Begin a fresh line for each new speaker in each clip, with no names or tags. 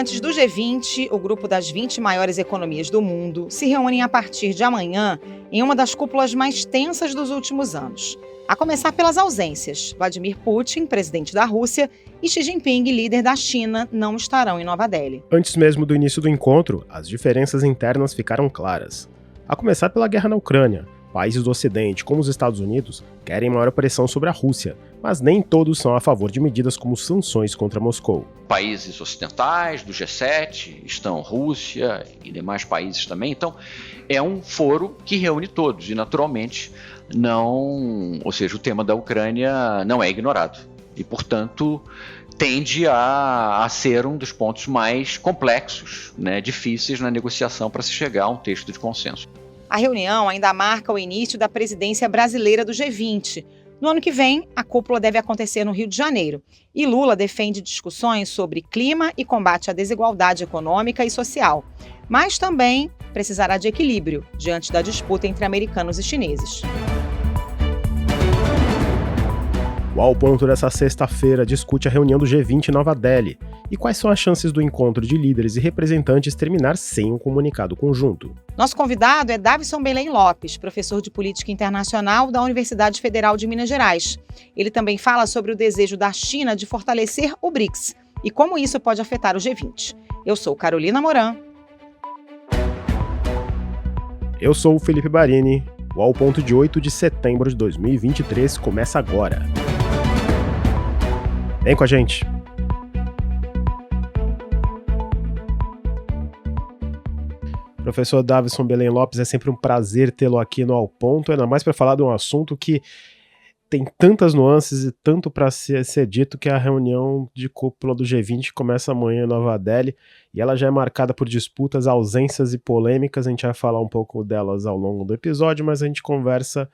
integrantes do G20, o grupo das 20 maiores economias do mundo, se reúnem a partir de amanhã em uma das cúpulas mais tensas dos últimos anos. A começar pelas ausências. Vladimir Putin, presidente da Rússia, e Xi Jinping, líder da China, não estarão em Nova Delhi.
Antes mesmo do início do encontro, as diferenças internas ficaram claras. A começar pela guerra na Ucrânia. Países do Ocidente, como os Estados Unidos, querem maior pressão sobre a Rússia, mas nem todos são a favor de medidas como sanções contra Moscou.
Países ocidentais, do G7, estão Rússia e demais países também. Então, é um foro que reúne todos e, naturalmente, o tema da Ucrânia não é ignorado. E, portanto, tende a ser um dos pontos mais complexos, difíceis na negociação para se chegar a um texto de consenso.
A reunião ainda marca o início da presidência brasileira do G20. No ano que vem, a cúpula deve acontecer no Rio de Janeiro. E Lula defende discussões sobre clima e combate à desigualdade econômica e social. Mas também precisará de equilíbrio diante da disputa entre americanos e chineses.
O Ao Ponto dessa sexta-feira discute a reunião do G20 em Nova Delhi e quais são as chances do encontro de líderes e representantes terminar sem um comunicado conjunto.
Nosso convidado é Davison Belém Lopes, professor de Política Internacional da Universidade Federal de Minas Gerais. Ele também fala sobre o desejo da China de fortalecer o BRICS e como isso pode afetar o G20. Eu sou Carolina Moran.
Eu sou o Felipe Barini. O Ao Ponto de 8 de setembro de 2023 começa agora. Vem com a gente! Professor Davison Belém Lopes, é sempre um prazer tê-lo aqui no Ao Ponto, ainda mais para falar de um assunto que tem tantas nuances e tanto para ser dito, que a reunião de cúpula do G20 começa amanhã em Nova Delhi e ela já é marcada por disputas, ausências e polêmicas. A gente vai falar um pouco delas ao longo do episódio, mas a gente começa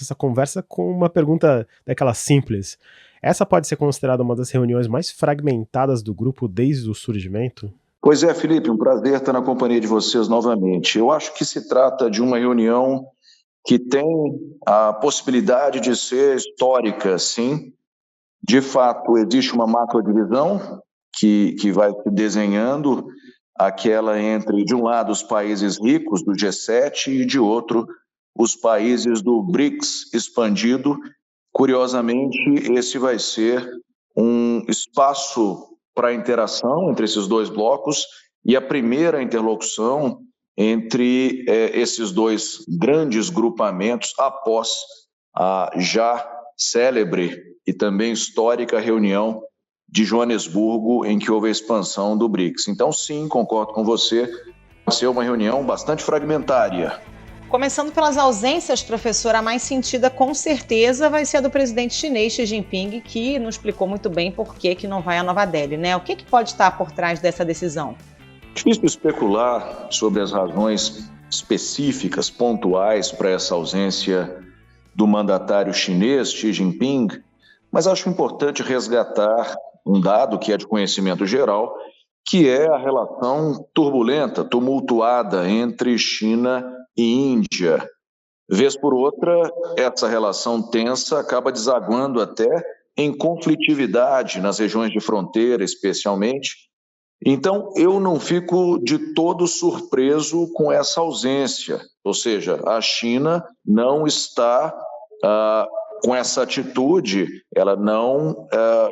essa conversa com uma pergunta daquela simples. Essa pode ser considerada uma das reuniões mais fragmentadas do grupo desde o surgimento?
Pois é, Felipe, um prazer estar na companhia de vocês novamente. Eu acho que se trata de uma reunião que tem a possibilidade de ser histórica, sim. De fato, existe uma macrodivisão que vai se desenhando, aquela entre, de um lado, os países ricos do G7 e, de outro, os países do BRICS expandido. Curiosamente, esse vai ser um espaço para interação entre esses dois blocos e a primeira interlocução entre esses dois grandes grupamentos após a já célebre e também histórica reunião de Joanesburgo, em que houve a expansão do BRICS. Então, sim, concordo com você, vai ser uma reunião bastante fragmentária.
Começando pelas ausências, professora, a mais sentida com certeza vai ser a do presidente chinês Xi Jinping, que não explicou muito bem por que não vai a Nova Delhi, né? O que pode estar por trás dessa decisão?
Difícil especular sobre as razões específicas, pontuais para essa ausência do mandatário chinês Xi Jinping, mas acho importante resgatar um dado que é de conhecimento geral, que é a relação turbulenta, tumultuada entre China e Índia. Vez por outra, essa relação tensa acaba desaguando até em conflitividade nas regiões de fronteira, especialmente. Então, eu não fico de todo surpreso com essa ausência, ou seja, a China não está com essa atitude, ela não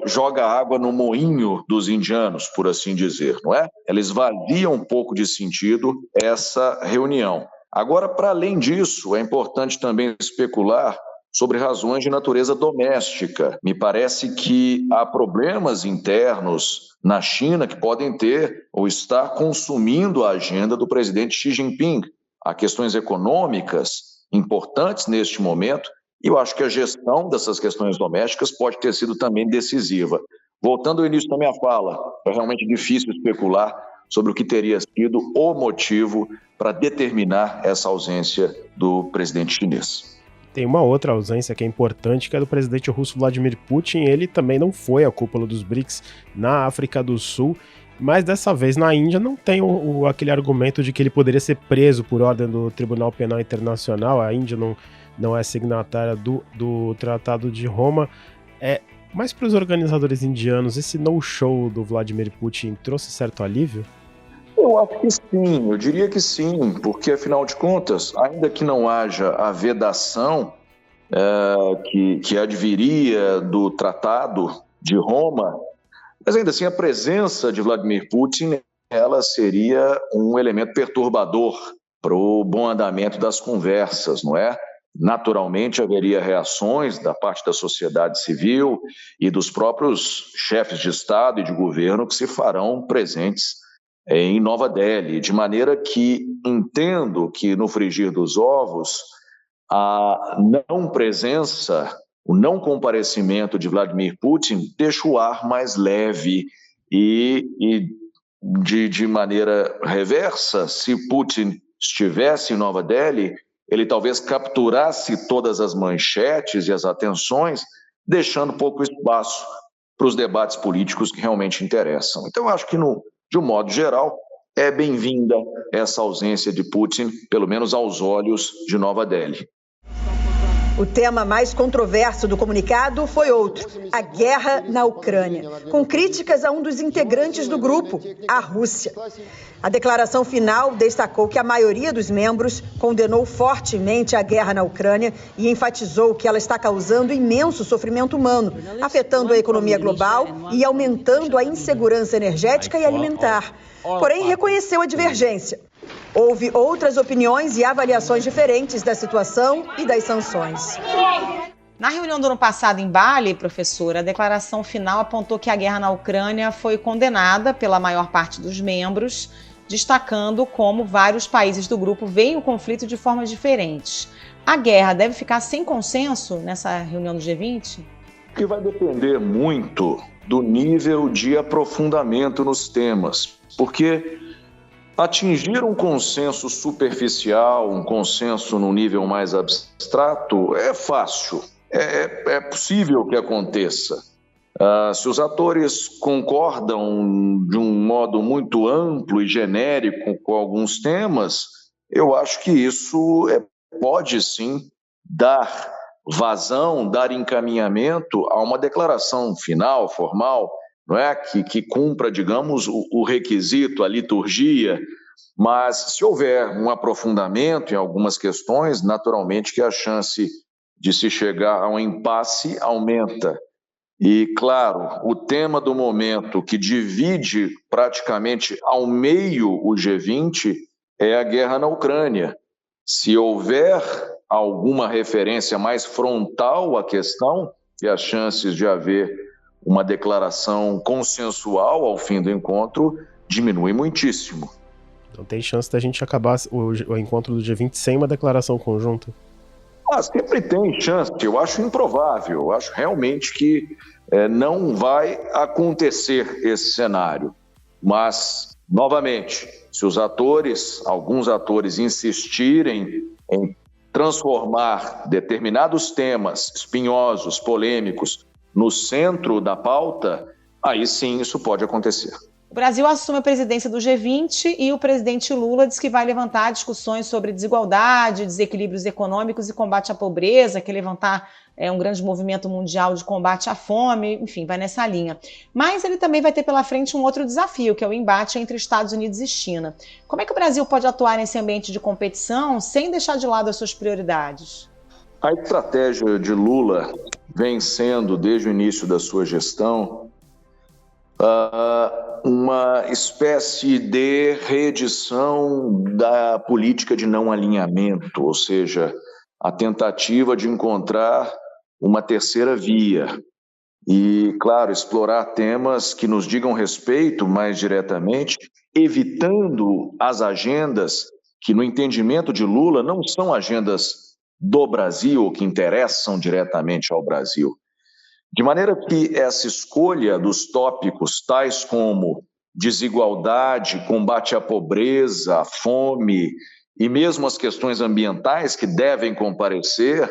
joga água no moinho dos indianos, por assim dizer, não é? Ela esvazia um pouco de sentido essa reunião. Agora, para além disso, é importante também especular sobre razões de natureza doméstica. Me parece que há problemas internos na China que podem ter ou estar consumindo a agenda do presidente Xi Jinping. Há questões econômicas importantes neste momento e eu acho que a gestão dessas questões domésticas pode ter sido também decisiva. Voltando ao início da minha fala, é realmente difícil especular sobre o que teria sido o motivo para determinar essa ausência do presidente chinês.
Tem uma outra ausência que é importante, que é do presidente russo Vladimir Putin. Ele também não foi à cúpula dos BRICS na África do Sul, mas dessa vez na Índia não tem aquele argumento de que ele poderia ser preso por ordem do Tribunal Penal Internacional. A Índia não é signatária do Tratado de Roma. Mas para os organizadores indianos, esse no-show do Vladimir Putin trouxe certo alívio?
Eu acho que sim, eu diria que sim, porque afinal de contas, ainda que não haja a vedação que adviria do Tratado de Roma, mas ainda assim a presença de Vladimir Putin ela seria um elemento perturbador para o bom andamento das conversas, não é? Naturalmente haveria reações da parte da sociedade civil e dos próprios chefes de Estado e de governo que se farão presentes em Nova Delhi, de maneira que entendo que no frigir dos ovos a não presença, o não comparecimento de Vladimir Putin deixa o ar mais leve e de maneira reversa, se Putin estivesse em Nova Delhi, ele talvez capturasse todas as manchetes e as atenções, deixando pouco espaço para os debates políticos que realmente interessam. Então, eu acho que, de um modo geral, é bem-vinda essa ausência de Putin, pelo menos aos olhos de Nova Delhi.
O tema mais controverso do comunicado foi outro, a guerra na Ucrânia, com críticas a um dos integrantes do grupo, a Rússia. A declaração final destacou que a maioria dos membros condenou fortemente a guerra na Ucrânia e enfatizou que ela está causando imenso sofrimento humano, afetando a economia global e aumentando a insegurança energética e alimentar. Porém, reconheceu a divergência. Houve outras opiniões e avaliações diferentes da situação e das sanções.
Na reunião do ano passado em Bali, professora, a declaração final apontou que a guerra na Ucrânia foi condenada pela maior parte dos membros, destacando como vários países do grupo veem o conflito de formas diferentes. A guerra deve ficar sem consenso nessa reunião do G20?
O que vai depender muito do nível de aprofundamento nos temas, porque atingir um consenso superficial, um consenso no nível mais abstrato, é fácil, é possível que aconteça. Se os atores concordam de um modo muito amplo e genérico com alguns temas, eu acho que isso pode sim dar vazão, dar encaminhamento a uma declaração final, formal, não é? Que cumpra, digamos, o requisito, a liturgia, mas se houver um aprofundamento em algumas questões, naturalmente que a chance de se chegar a um impasse aumenta. E, claro, o tema do momento que divide praticamente ao meio o G20 é a guerra na Ucrânia. Se houver alguma referência mais frontal à questão, e as chances de haver uma declaração consensual ao fim do encontro diminuem muitíssimo.
Então tem chance da gente acabar o encontro do G20 sem uma declaração conjunta?
Sempre tem chance, eu acho improvável, eu acho realmente que não vai acontecer esse cenário. Mas, novamente, se alguns atores insistirem em transformar determinados temas espinhosos, polêmicos, no centro da pauta, aí sim isso pode acontecer.
O Brasil assume a presidência do G20 e o presidente Lula diz que vai levantar discussões sobre desigualdade, desequilíbrios econômicos e combate à pobreza, quer levantar um grande movimento mundial de combate à fome, enfim, vai nessa linha. Mas ele também vai ter pela frente um outro desafio, que é o embate entre Estados Unidos e China. Como é que o Brasil pode atuar nesse ambiente de competição sem deixar de lado as suas prioridades?
A estratégia de Lula vem sendo, desde o início da sua gestão, uma espécie de reedição da política de não alinhamento, ou seja, a tentativa de encontrar uma terceira via e, claro, explorar temas que nos digam respeito mais diretamente, evitando as agendas que, no entendimento de Lula, não são agendas do Brasil ou que interessam diretamente ao Brasil. De maneira que essa escolha dos tópicos tais como desigualdade, combate à pobreza, à fome e mesmo as questões ambientais que devem comparecer,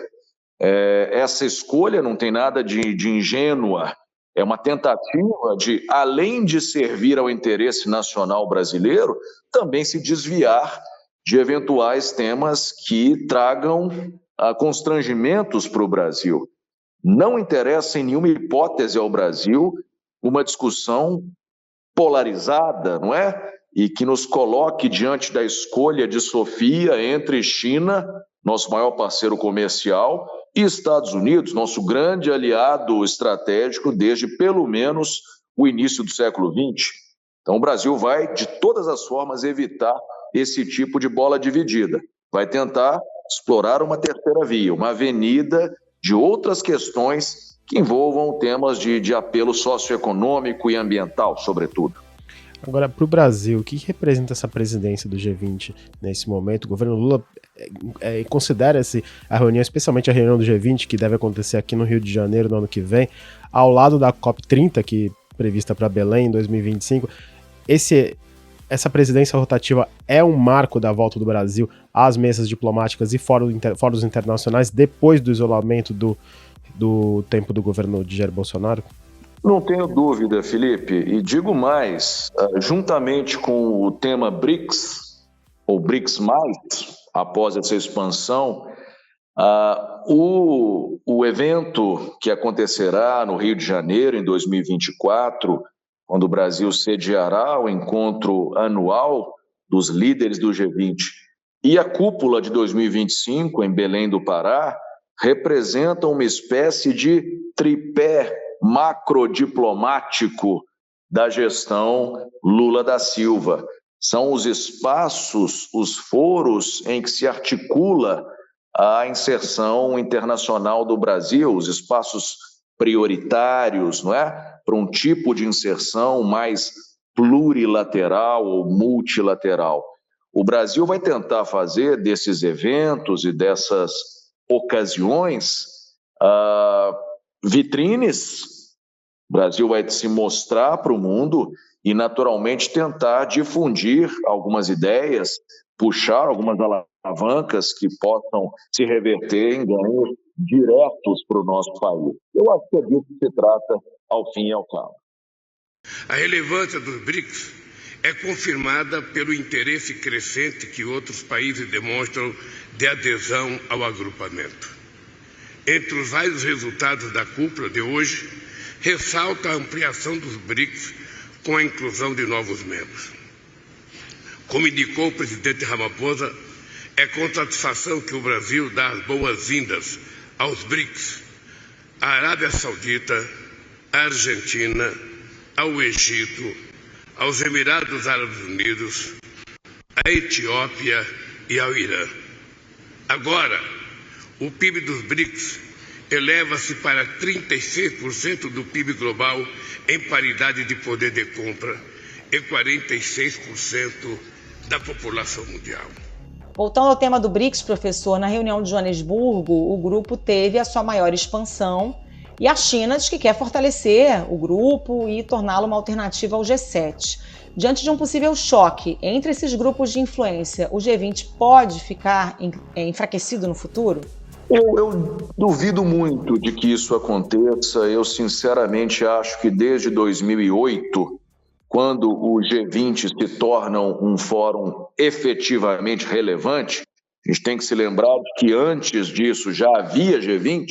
essa escolha não tem nada de ingênua, é uma tentativa de, além de servir ao interesse nacional brasileiro, também se desviar de eventuais temas que tragam constrangimentos para o Brasil. Não interessa em nenhuma hipótese ao Brasil uma discussão polarizada, não é? E que nos coloque diante da escolha de Sofia entre China, nosso maior parceiro comercial, e Estados Unidos, nosso grande aliado estratégico desde pelo menos o início do século XX. Então o Brasil vai, de todas as formas, evitar esse tipo de bola dividida. Vai tentar explorar uma terceira via, uma avenida de outras questões que envolvam temas de apelo socioeconômico e ambiental, sobretudo.
Agora, para o Brasil, o que representa essa presidência do G20 nesse momento? O governo Lula considera a reunião, especialmente a reunião do G20, que deve acontecer aqui no Rio de Janeiro no ano que vem, ao lado da COP30, que é prevista para Belém em 2025. Essa presidência rotativa é um marco da volta do Brasil às mesas diplomáticas e fóruns internacionais depois do isolamento do tempo do governo de Jair Bolsonaro?
Não tenho dúvida, Felipe, e digo mais, juntamente com o tema BRICS, ou BRICS+, após essa expansão, o evento que acontecerá no Rio de Janeiro em 2024, quando o Brasil sediará o encontro anual dos líderes do G20, e a cúpula de 2025 em Belém do Pará, representam uma espécie de tripé macrodiplomático da gestão Lula da Silva. São os espaços, os foros em que se articula a inserção internacional do Brasil, os espaços prioritários, não é? Para um tipo de inserção mais plurilateral ou multilateral. O Brasil vai tentar fazer desses eventos e dessas ocasiões vitrines. O Brasil vai se mostrar para o mundo e, naturalmente, tentar difundir algumas ideias, puxar algumas alavancas que possam se reverter em ganhos diretos para o nosso país. Eu acho que é disso que se trata, ao fim e ao cabo.
A relevância dos BRICS é confirmada pelo interesse crescente que outros países demonstram de adesão ao agrupamento. Entre os vários resultados da cúpula de hoje, ressalta a ampliação dos BRICS com a inclusão de novos membros. Como indicou o presidente Ramaphosa, é com satisfação que o Brasil dá as boas-vindas aos BRICS, à Arábia Saudita, à Argentina, ao Egito, aos Emirados Árabes Unidos, à Etiópia e ao Irã. Agora, o PIB dos BRICS eleva-se para 36% do PIB global em paridade de poder de compra e 46% da população mundial.
Voltando ao tema do BRICS, professor, na reunião de Joanesburgo, o grupo teve a sua maior expansão e a China diz que quer fortalecer o grupo e torná-lo uma alternativa ao G7. Diante de um possível choque entre esses grupos de influência, o G20 pode ficar enfraquecido no futuro?
Eu duvido muito de que isso aconteça. Eu, sinceramente, acho que desde 2008, quando o G20 se torna um fórum efetivamente relevante, a gente tem que se lembrar de que antes disso já havia G20,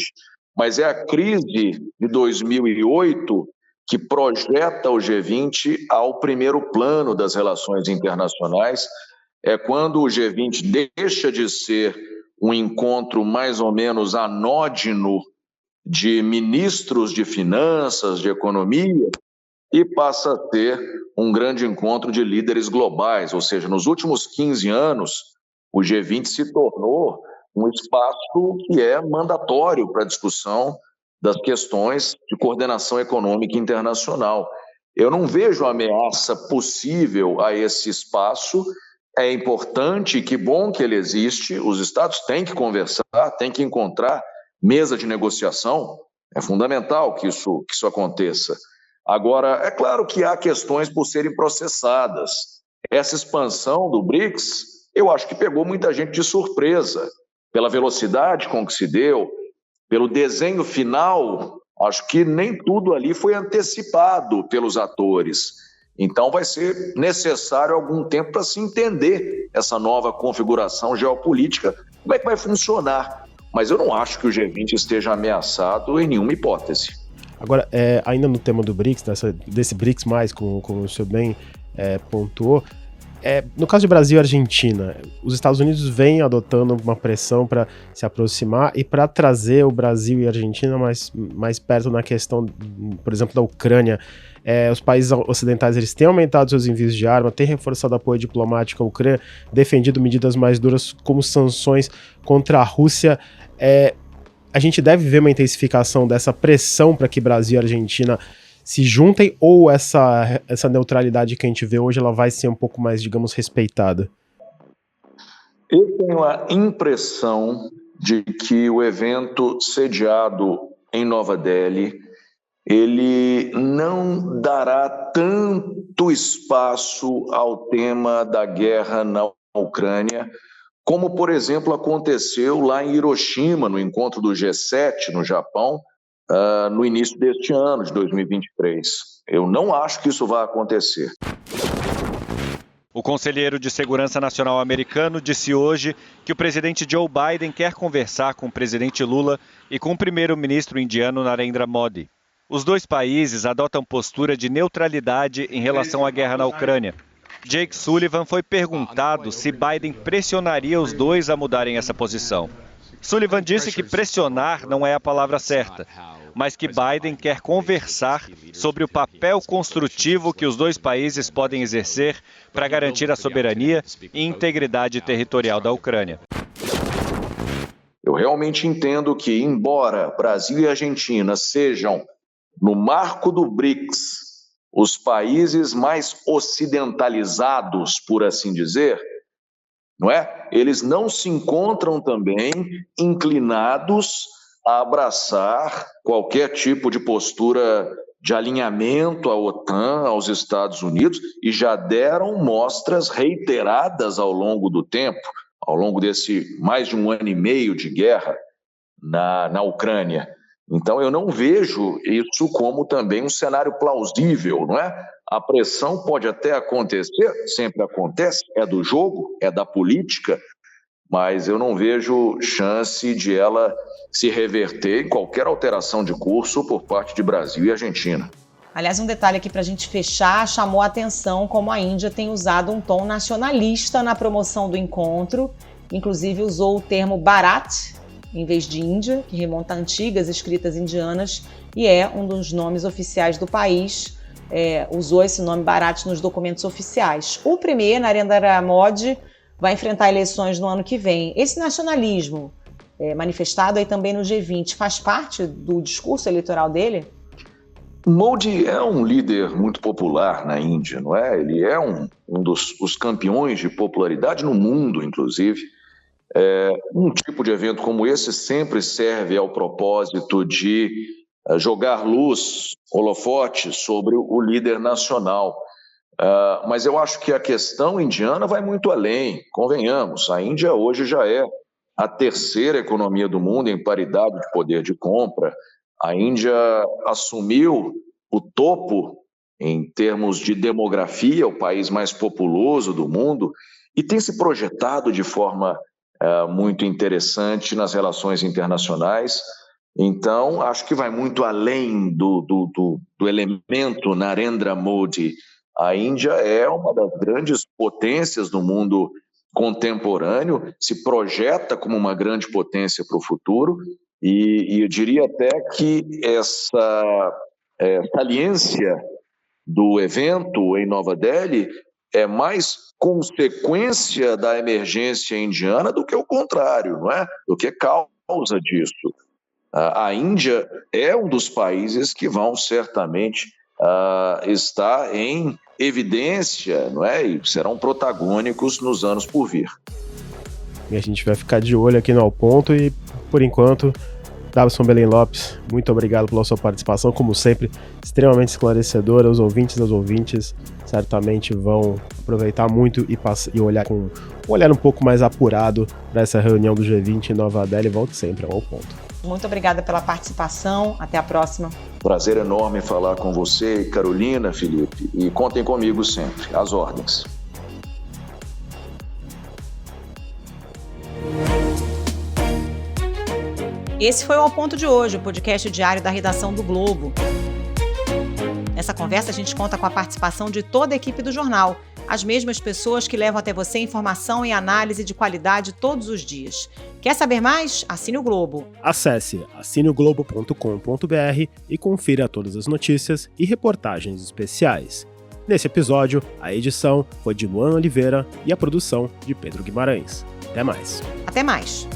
mas é a crise de 2008 que projeta o G20 ao primeiro plano das relações internacionais. É quando o G20 deixa de ser um encontro mais ou menos anódino de ministros de finanças, de economia, e passa a ter um grande encontro de líderes globais. Ou seja, nos últimos 15 anos, o G20 se tornou um espaço que é mandatório para a discussão das questões de coordenação econômica internacional. Eu não vejo ameaça possível a esse espaço. É importante, que bom que ele existe, os Estados têm que conversar, têm que encontrar mesa de negociação, é fundamental que isso aconteça. Agora, é claro que há questões por serem processadas. Essa expansão do BRICS, eu acho que pegou muita gente de surpresa, pela velocidade com que se deu, pelo desenho final. Acho que nem tudo ali foi antecipado pelos atores. Então vai ser necessário algum tempo para se entender essa nova configuração geopolítica, como é que vai funcionar. mas eu não acho que o G20 esteja ameaçado em nenhuma hipótese.
Agora, ainda no tema do BRICS, desse BRICS+, como o senhor bem pontuou, no caso de Brasil e Argentina, os Estados Unidos vêm adotando uma pressão para se aproximar e para trazer o Brasil e a Argentina mais perto na questão, por exemplo, da Ucrânia. Os países ocidentais eles têm aumentado seus envios de arma, têm reforçado apoio diplomático à Ucrânia, defendido medidas mais duras como sanções contra a Rússia. A gente deve ver uma intensificação dessa pressão para que Brasil e Argentina se juntem, ou essa neutralidade que a gente vê hoje ela vai ser um pouco mais, digamos, respeitada?
Eu tenho a impressão de que o evento sediado em Nova Delhi ele não dará tanto espaço ao tema da guerra na Ucrânia, como, por exemplo, aconteceu lá em Hiroshima, no encontro do G7 no Japão, no início deste ano, de 2023. Eu não acho que isso vai acontecer.
O conselheiro de Segurança Nacional americano disse hoje que o presidente Joe Biden quer conversar com o presidente Lula e com o primeiro-ministro indiano Narendra Modi. Os dois países adotam postura de neutralidade em relação à guerra na Ucrânia. Jake Sullivan foi perguntado se Biden pressionaria os dois a mudarem essa posição. Sullivan disse que pressionar não é a palavra certa, mas que Biden quer conversar sobre o papel construtivo que os dois países podem exercer para garantir a soberania e integridade territorial da Ucrânia.
Eu realmente entendo que, embora Brasil e Argentina sejam, no marco do BRICS, os países mais ocidentalizados, por assim dizer, não é? Eles não se encontram também inclinados a abraçar qualquer tipo de postura de alinhamento à OTAN, aos Estados Unidos, e já deram mostras reiteradas ao longo do tempo, ao longo desse mais de 1 ano e meio de guerra na Ucrânia. Então, eu não vejo isso como também um cenário plausível, não é? A pressão pode até acontecer, sempre acontece, é do jogo, é da política, mas eu não vejo chance de ela se reverter em qualquer alteração de curso por parte de Brasil e Argentina.
Aliás, um detalhe aqui para a gente fechar, chamou a atenção como a Índia tem usado um tom nacionalista na promoção do encontro, inclusive usou o termo Bharat, em vez de Índia, que remonta a antigas escritas indianas e é um dos nomes oficiais do país, usou esse nome Bharat nos documentos oficiais. O premier, Narendra Modi, vai enfrentar eleições no ano que vem. Esse nacionalismo manifestado aí também no G20 faz parte do discurso eleitoral dele?
Modi é um líder muito popular na Índia, não é? Ele é um dos campeões de popularidade no mundo, inclusive. Um tipo de evento como esse sempre serve ao propósito de jogar luz, holofote sobre o líder nacional. Mas eu acho que a questão indiana vai muito além, convenhamos. A Índia hoje já é a terceira economia do mundo em paridade de poder de compra. A Índia assumiu o topo em termos de demografia, o país mais populoso do mundo, e tem se projetado de forma muito interessante nas relações internacionais. Então, acho que vai muito além do elemento Narendra Modi. A Índia é uma das grandes potências do mundo contemporâneo, se projeta como uma grande potência para o futuro, e eu diria até que essa saliência do evento em Nova Delhi é mais consequência da emergência indiana do que o contrário, não é? Do que causa disso. A Índia é um dos países que vão certamente estar em evidência, não é? E serão protagônicos nos anos por vir.
E a gente vai ficar de olho aqui no Ao Ponto e, por enquanto, Davison Belém Lopes, muito obrigado pela sua participação, como sempre, extremamente esclarecedora. Os ouvintes certamente vão aproveitar muito e olhar com um olhar um pouco mais apurado para essa reunião do G20 em Nova Delhi. Volte sempre ao Ponto.
Muito obrigada pela participação, até a próxima.
Prazer enorme falar com você, Carolina, Felipe, e contem comigo sempre, às ordens.
Esse foi o Ao Ponto de hoje, o podcast diário da redação do Globo. Nessa conversa a gente conta com a participação de toda a equipe do jornal, as mesmas pessoas que levam até você informação e análise de qualidade todos os dias. Quer saber mais? Assine o Globo.
Acesse assineoglobo.com.br e confira todas as notícias e reportagens especiais. Nesse episódio, a edição foi de Luan Oliveira e a produção de Pedro Guimarães. Até mais.
Até mais.